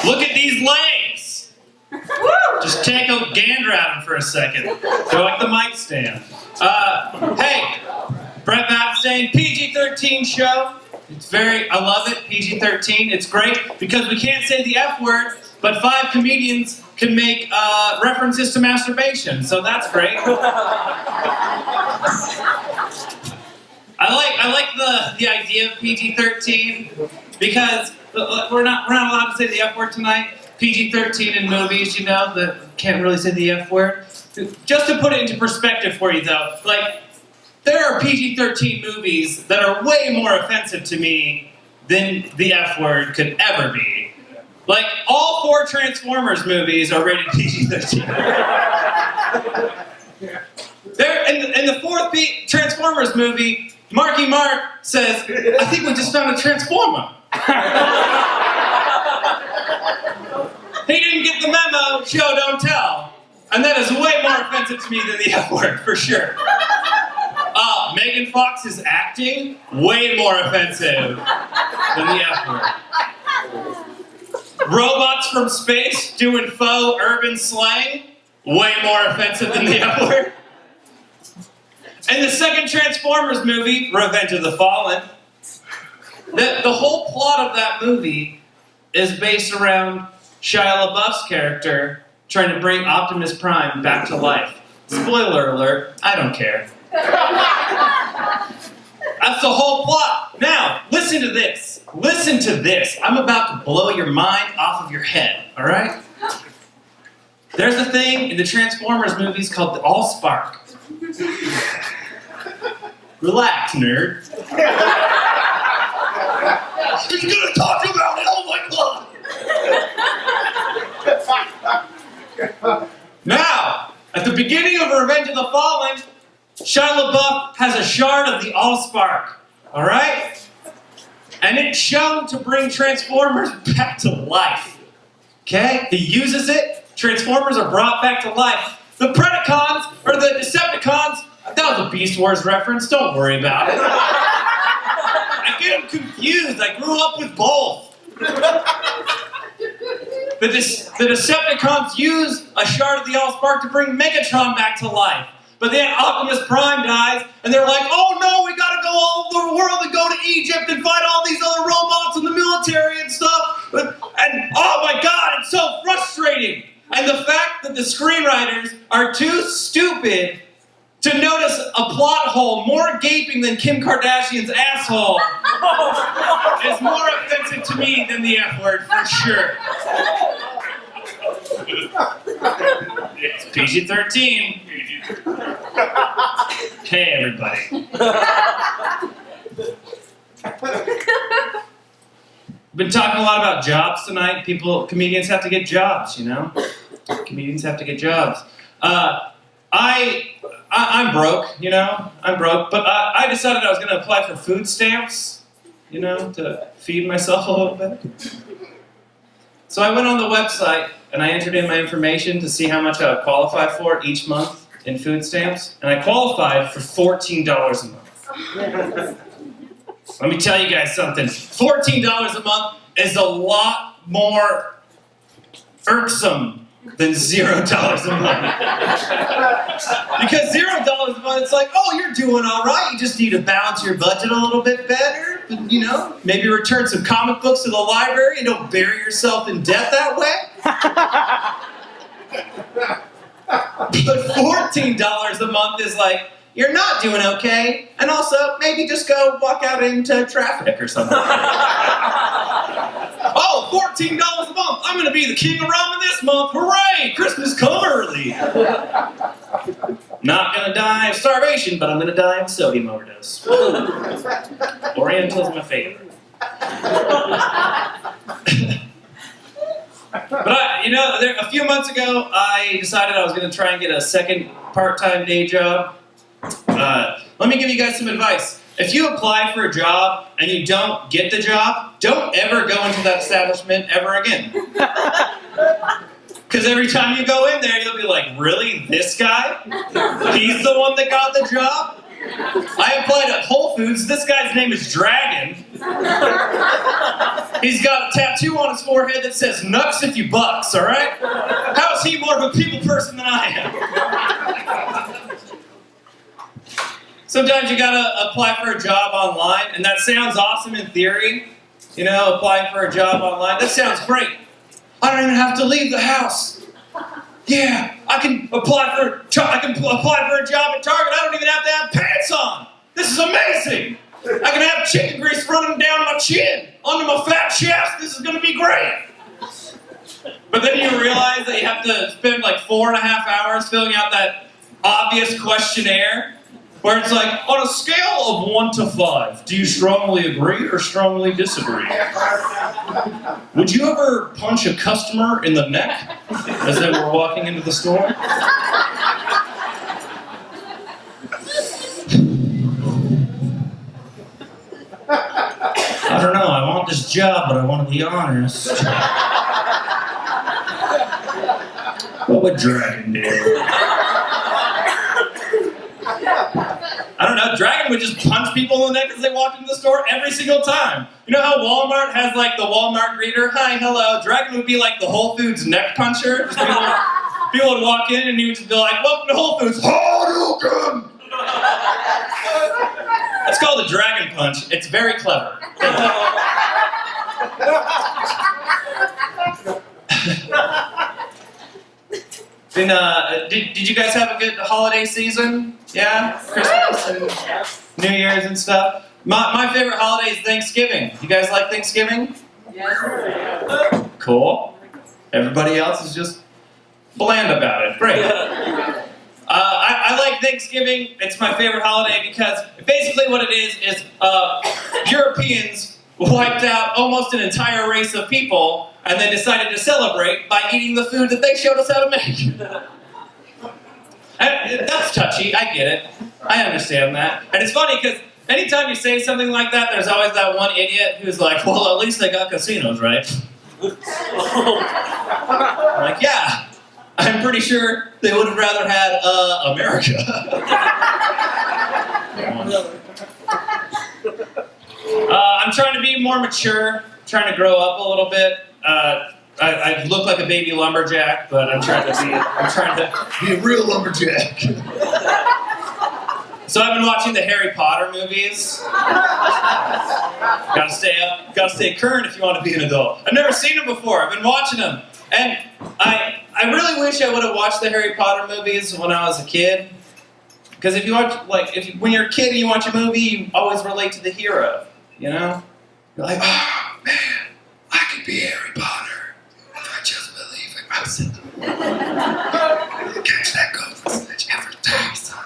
Look at these legs. Just take a gander at them for a second. They're like the mic stand. Hey, Brett Badostain, PG-13 show. I love it, PG-13. It's great because we can't say the F word, but 5 comedians can make references to masturbation, so that's great. I like the idea of PG-13 because we're not allowed to say the F word tonight. PG-13 in movies, you know, that can't really say the F word. Just to put it into perspective for you, though, like, there are PG-13 movies that are way more offensive to me than the F word could ever be. Like, all 4 Transformers movies are rated PG-13. In the 4th Transformers movie, Marky Mark says, I think we just found a Transformer. He didn't get the memo, show don't tell. And that is way more offensive to me than the F word, for sure. Megan Fox's acting, way more offensive than the F word. Robots from space doing faux urban slang, way more offensive than the F word. And the 2nd Transformers movie, Revenge of the Fallen, the whole plot of that movie is based around Shia LaBeouf's character trying to bring Optimus Prime back to life. Spoiler alert, I don't care. That's the whole plot. Now, listen to this. Listen to this. I'm about to blow your mind off of your head, all right? There's a thing in the Transformers movies called the Allspark. Relax, nerd. He's gonna talk about it, oh my god! Now, at the beginning of Revenge of the Fallen, Shia LaBeouf has a shard of the Allspark, alright? And it's shown to bring Transformers back to life. Okay? He uses it, Transformers are brought back to life. The Predacons, or the Decepticons, that was a Beast Wars reference, don't worry about it. I get them confused, I grew up with both. The Decepticons use a shard of the Allspark to bring Megatron back to life. But then Optimus Prime dies, and they're like, oh no, we gotta go all over the world and go to Egypt and fight all these other robots in the military and stuff. And oh my god, it's so frustrating. And the fact that the screenwriters are too stupid to notice a plot hole more gaping than Kim Kardashian's asshole is more offensive to me than the F word, for sure. It's PG-13. Hey, everybody. Been talking a lot about jobs tonight. Comedians have to get jobs, you know? Comedians have to get jobs. I'm broke, you know? I'm broke. But I decided I was going to apply for food stamps, you know, to feed myself a little bit. So I went on the website and I entered in my information to see how much I would qualify for each month in food stamps. And I qualified for $14 a month. Let me tell you guys something. $14 a month is a lot more irksome than $0 a month. Because $0 a month, it's like, oh, you're doing all right. You just need to balance your budget a little bit better. You know, maybe return some comic books to the library and don't bury yourself in debt that way. But $14 a month is like, you're not doing okay, and also maybe just go walk out into traffic or something. Oh, $14 a month, I'm gonna be the king of ramen this month, hooray, Christmas come early. Not gonna die of starvation, but I'm gonna die of sodium overdose. Oriental's my favorite. But, you know, a few months ago, I decided I was going to try and get a second part-time day job. Let me give you guys some advice. If you apply for a job and you don't get the job, don't ever go into that establishment ever again. Because every time you go in there, you'll be like, really? This guy? He's the one that got the job? I applied at Whole Foods. This guy's name is Dragon. He's got a tattoo on his forehead that says, "Nuts if you bucks," all right? How is he more of a people person than I am? Sometimes you gotta apply for a job online, and that sounds awesome in theory. You know, applying for a job online, that sounds great. I don't even have to leave the house. Yeah, I can apply for a job at Target. I don't even have to have pants on. This is amazing. I can have chicken grease running down my chin, onto my fat chest. This is going to be great. But then you realize that you have to spend like 4.5 hours filling out that obvious questionnaire, where it's like, on a scale of 1 to 5, do you strongly agree or strongly disagree? Would you ever punch a customer in the neck as they were walking into the store? I don't know, I want this job, but I want to be honest. What would Dragon do? I don't know, Dragon would just punch people in the neck as they walked into the store every single time. You know how Walmart has like the Walmart greeter? Hi, hello. Dragon would be like the Whole Foods neck puncher. People would walk in and he would just be like, "Welcome to Whole Foods. Hadouken!" It's called a Dragon Punch. It's very clever. Did you guys have a good holiday season? Yeah? Christmas and New Year's and stuff? My favorite holiday is Thanksgiving. You guys like Thanksgiving? Yes. Cool. Everybody else is just bland about it. Great. I like Thanksgiving. It's my favorite holiday because basically what it is Europeans wiped out almost an entire race of people and then decided to celebrate by eating the food that they showed us how to make. That's touchy, I get it. I understand that. And it's funny because anytime you say something like that, there's always that one idiot who's like, "Well, at least they got casinos, right?" I'm like, yeah, I'm pretty sure they would have rather had America. I'm trying to be more mature, trying to grow up a little bit. I look like a baby lumberjack, but I'm trying to be a real lumberjack. So I've been watching the Harry Potter movies. Gotta stay current if you want to be an adult. I've never seen them before. I've been watching them. And I really wish I would have watched the Harry Potter movies when I was a kid. Because if you watch, when you're a kid and you watch a movie, you always relate to the hero, you know? You're like, "Oh, man, I could be Harry Potter if I just believe in myself." Catch that golden snitch every day, son.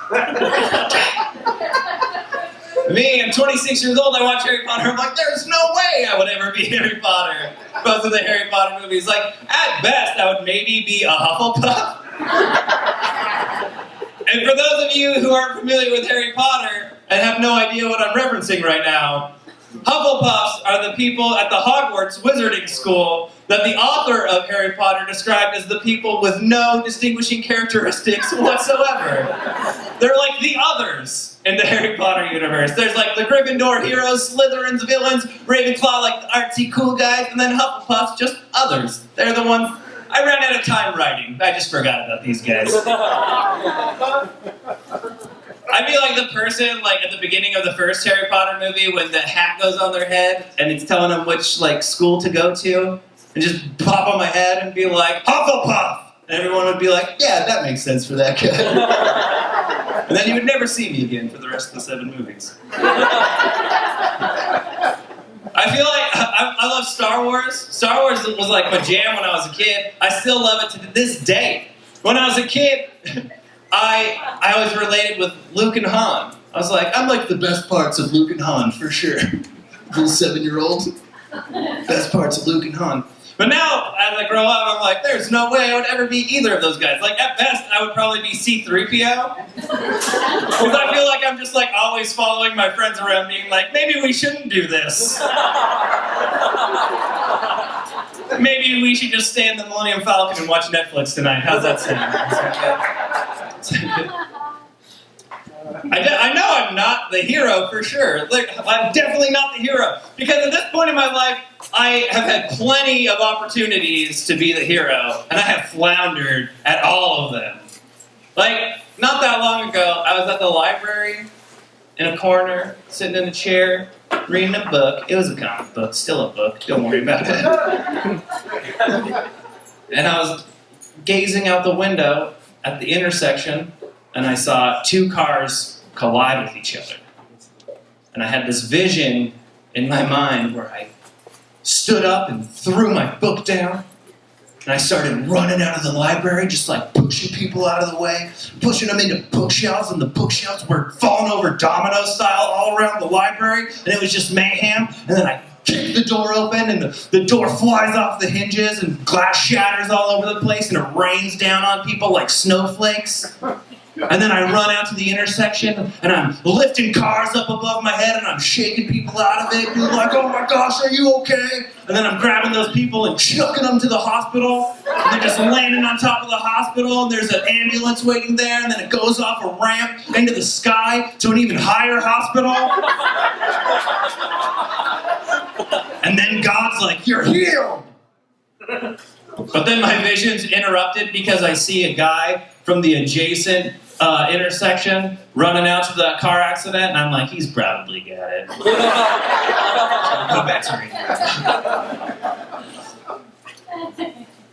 Me, I'm 26 years old, I watch Harry Potter, I'm like, there's no way I would ever be Harry Potter. Both of the Harry Potter movies. Like, at best, I would maybe be a Hufflepuff. And for those of you who aren't familiar with Harry Potter and have no idea what I'm referencing right now, Hufflepuffs are the people at the Hogwarts Wizarding School that the author of Harry Potter described as the people with no distinguishing characteristics whatsoever. They're like the others in the Harry Potter universe. There's like the Gryffindor heroes, Slytherins villains, Ravenclaw like the artsy cool guys, and then Hufflepuffs just others. They're the ones. I ran out of time writing. I just forgot about these guys. I'd be like the person, like, at the beginning of the first Harry Potter movie when the hat goes on their head and it's telling them which, like, school to go to, and just pop on my head and be like, "Hufflepuff!" And everyone would be like, "Yeah, that makes sense for that guy." And then you would never see me again for the rest of the 7 movies. I feel like I love Star Wars. Star Wars was like my jam when I was a kid. I still love it to this day. When I was a kid, I always related with Luke and Han. I was like, I'm like the best parts of Luke and Han, for sure. Little 7-year-old. Best parts of Luke and Han. But now, as I grow up, I'm like, there's no way I would ever be either of those guys. Like, at best, I would probably be C-3PO. Because I feel like I'm just, like, always following my friends around being like, maybe we shouldn't do this. Maybe we should just stay in the Millennium Falcon and watch Netflix tonight. How's that sound? I know I'm not the hero for sure. Like, I'm definitely not the hero. Because at this point in my life, I have had plenty of opportunities to be the hero, and I have floundered at all of them. Like, not that long ago, I was at the library in a corner, sitting in a chair, reading a book. It was a comic book, still a book, don't worry about it. And I was gazing out the window at the intersection, and I saw two cars collide with each other. And I had this vision in my mind where I stood up and threw my book down, and I started running out of the library, just like pushing people out of the way, pushing them into bookshelves, and the bookshelves were falling over domino style all around the library, and it was just mayhem. And then I kick the door open, and the door flies off the hinges, and glass shatters all over the place, and it rains down on people like snowflakes. And then I run out to the intersection, and I'm lifting cars up above my head, and I'm shaking people out of it, being like, oh my gosh, are you okay? And then I'm grabbing those people and chucking them to the hospital, and they're just landing on top of the hospital, and there's an ambulance waiting there, and then it goes off a ramp into the sky to an even higher hospital. And then God's like, you're healed! But then my vision's interrupted because I see a guy from the adjacent intersection running out to the car accident, and I'm like, he's probably got it. Go back to reading.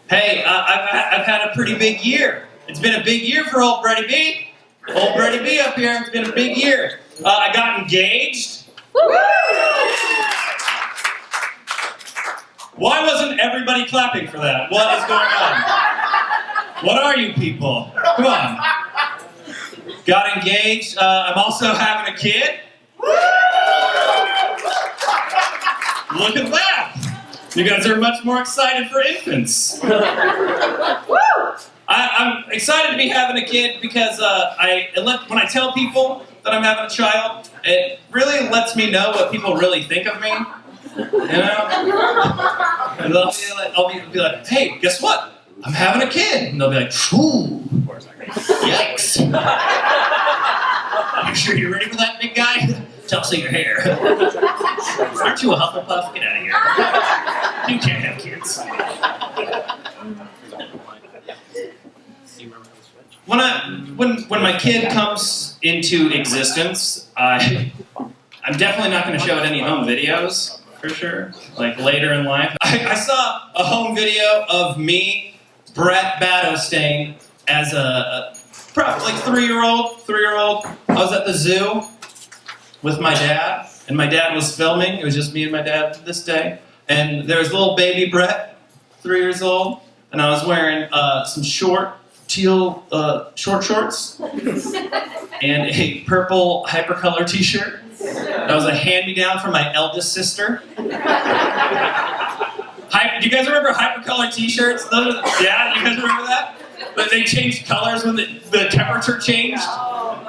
Hey, I've had a pretty big year. It's been a big year for old Brady B. Old Brady B up here. It's been a big year. I got engaged. Why wasn't everybody clapping for that? What is going on? What are you people? Come on. Got engaged. I'm also having a kid. Look at that. You guys are much more excited for infants. I'm excited to be having a kid because when I tell people that I'm having a child, it really lets me know what people really think of me. You know? And I'll be like, hey, guess what? I'm having a kid. And they'll be like, ooh, yikes. You sure you're ready for that, big guy? Toss your hair. Aren't you a Hufflepuff? Get out of here. You can't have kids. When my kid comes into existence, I'm definitely not going to show it any home videos, for sure. Like later in life. I saw a home video of me, Brett Badostain, as probably like three-year-old. I was at the zoo with my dad, and my dad was filming. It was just me and my dad this day. And there was little baby Brett, 3 years old, and I was wearing some teal short shorts and a purple hypercolor t-shirt. That was a hand-me-down from my eldest sister. Do you guys remember hypercolor t-shirts? Yeah, you guys remember that? But they changed colors when the temperature changed.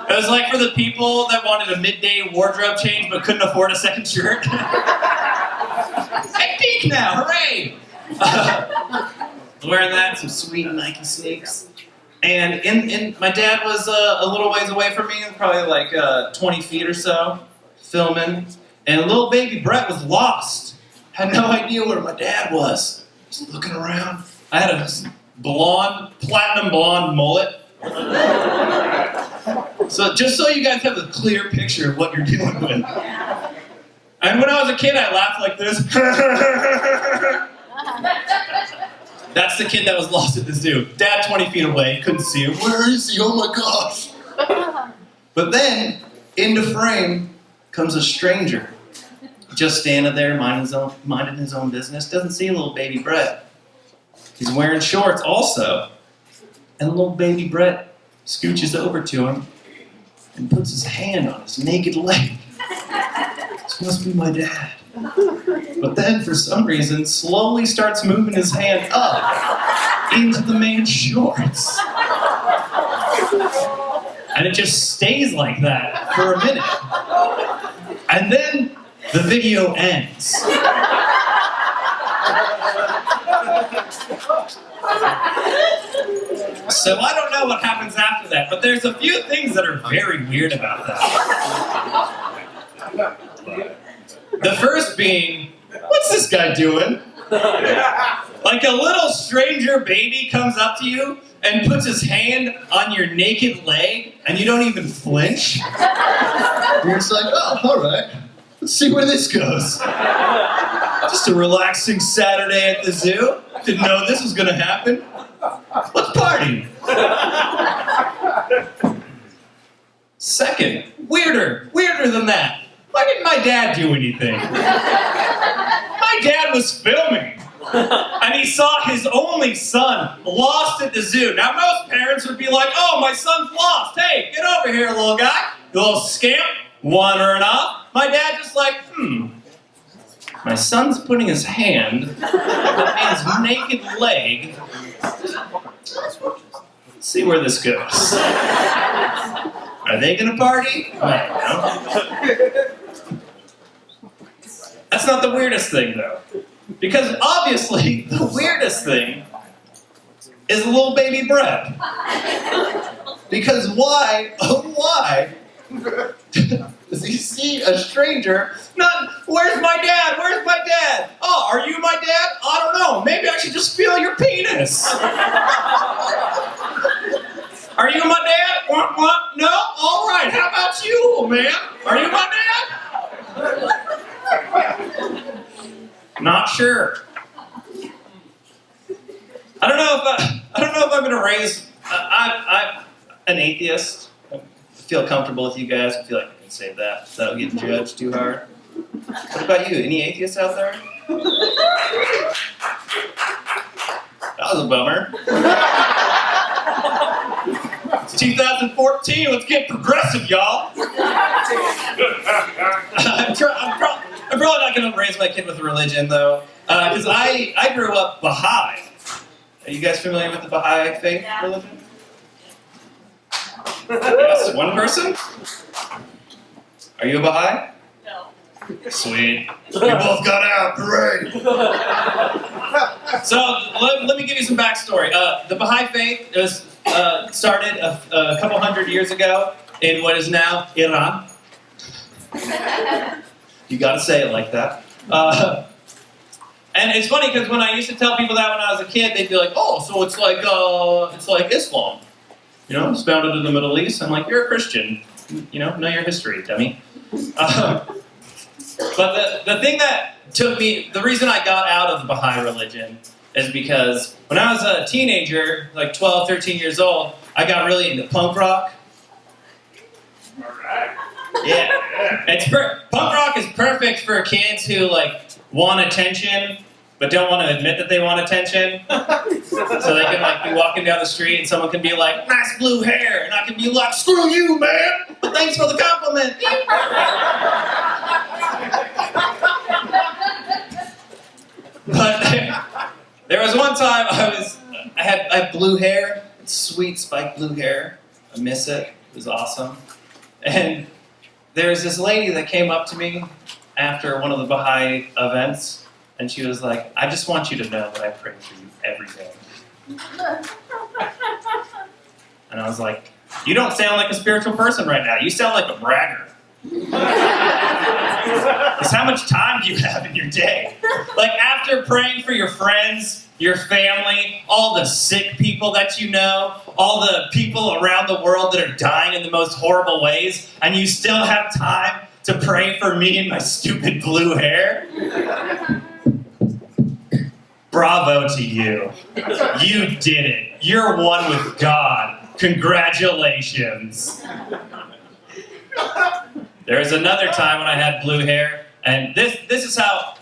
It was like for the people that wanted a midday wardrobe change but couldn't afford a second shirt. I'm pink now, hooray! Wearing that, some sweet Nike sneaks. And my dad was a little ways away from me, probably like 20 feet or so, filming. And little baby Brett was lost. Had no idea where my dad was. Just looking around. I had a platinum blonde mullet. So just so you guys have a clear picture of what you're dealing with. And when I was a kid, I laughed like this. That's the kid that was lost at the zoo. Dad 20 feet away, couldn't see him. Where is he? Oh my gosh. But then, into frame comes a stranger. Just standing there, minding his own business. Doesn't see little baby Brett. He's wearing shorts also. And little baby Brett scooches over to him and puts his hand on his naked leg. This must be my dad. But then, for some reason, slowly starts moving his hand up into the man's shorts. And it just stays like that for a minute. And then the video ends. So I don't know what happens after that, but there's a few things that are very weird about that. The first being, what's this guy doing? Like a little stranger baby comes up to you and puts his hand on your naked leg, and you don't even flinch. You're just like, oh, all right. Let's see where this goes. Just a relaxing Saturday at the zoo. Didn't know this was gonna happen. Let's party. Second, weirder than that. Why didn't my dad do anything? My dad was filming, and he saw his only son lost at the zoo. Now, most parents would be like, oh, my son's lost. Hey, get over here, little guy. You little scamp, wandering off. My dad just like, my son's putting his hand on his naked leg. Let's see where this goes. Are they gonna party? I don't know. That's not the weirdest thing, though. Because obviously, the weirdest thing is little baby Brett. Because why, oh why, does he see a stranger? Where's my dad? Where's my dad? Oh, are you my dad? I don't know. Maybe I should just feel your penis. Are you my dad? What? No? All right. How about you, old man? Are you my dad? Not sure. I don't know if I'm gonna raise. I'm an atheist. I feel comfortable with you guys. I feel like I can say that. That'll get judged too hard. What about you? Any atheists out there? That was a bummer. It's 2014. Let's get progressive, y'all. I'm probably not going to raise my kid with a religion, though, because I grew up Baha'i. Are you guys familiar with the Baha'i faith religion? Yes, one person? Are you a Baha'i? No. Sweet. We both got out. Hooray! So, let me give you some backstory. The Baha'i faith was started a couple hundred years ago in what is now Iran. You gotta say it like that. And it's funny because when I used to tell people that when I was a kid, they'd be like, "Oh, so it's like Islam, you know, it's founded in the Middle East." I'm like, "You're a Christian, you know your history, dummy." But the thing that took me, the reason I got out of the Baha'i religion is because when I was a teenager, like 12, 13 years old, I got really into punk rock. All right. Yeah, punk rock is perfect for kids who like want attention but don't want to admit that they want attention. So they can like be walking down the street and someone can be like, "Nice blue hair," and I can be like, "Screw you, man! But thanks for the compliment." But there was one time I had blue hair, sweet spiked blue hair. I miss it. It was awesome. And there was this lady that came up to me after one of the Baha'i events, and she was like, "I just want you to know that I pray for you every day." And I was like, "You don't sound like a spiritual person right now. You sound like a bragger." Because how much time do you have in your day? Like after praying for your friends, your family, all the sick people that you know, all the people around the world that are dying in the most horrible ways, and you still have time to pray for me and my stupid blue hair? Bravo to you. You did it. You're one with God. Congratulations. There was another time when I had blue hair, and this is how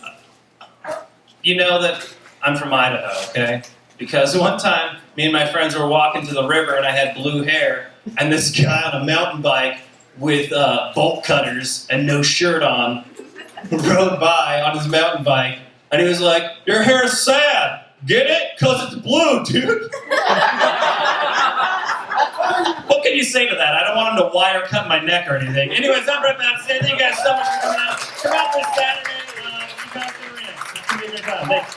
you know that I'm from Idaho, okay? Because one time, me and my friends were walking to the river, and I had blue hair, and this guy on a mountain bike with bolt cutters and no shirt on rode by on his mountain bike, and he was like, "Your hair's sad. Get it? 'Cause it's blue, dude." What can you say to that? I don't want him to wire cut my neck or anything. Anyways, I'm Brett Badostain. Thank you guys so much for coming out. Come out this Saturday. You guys are in. It's going to be a good time. Thanks.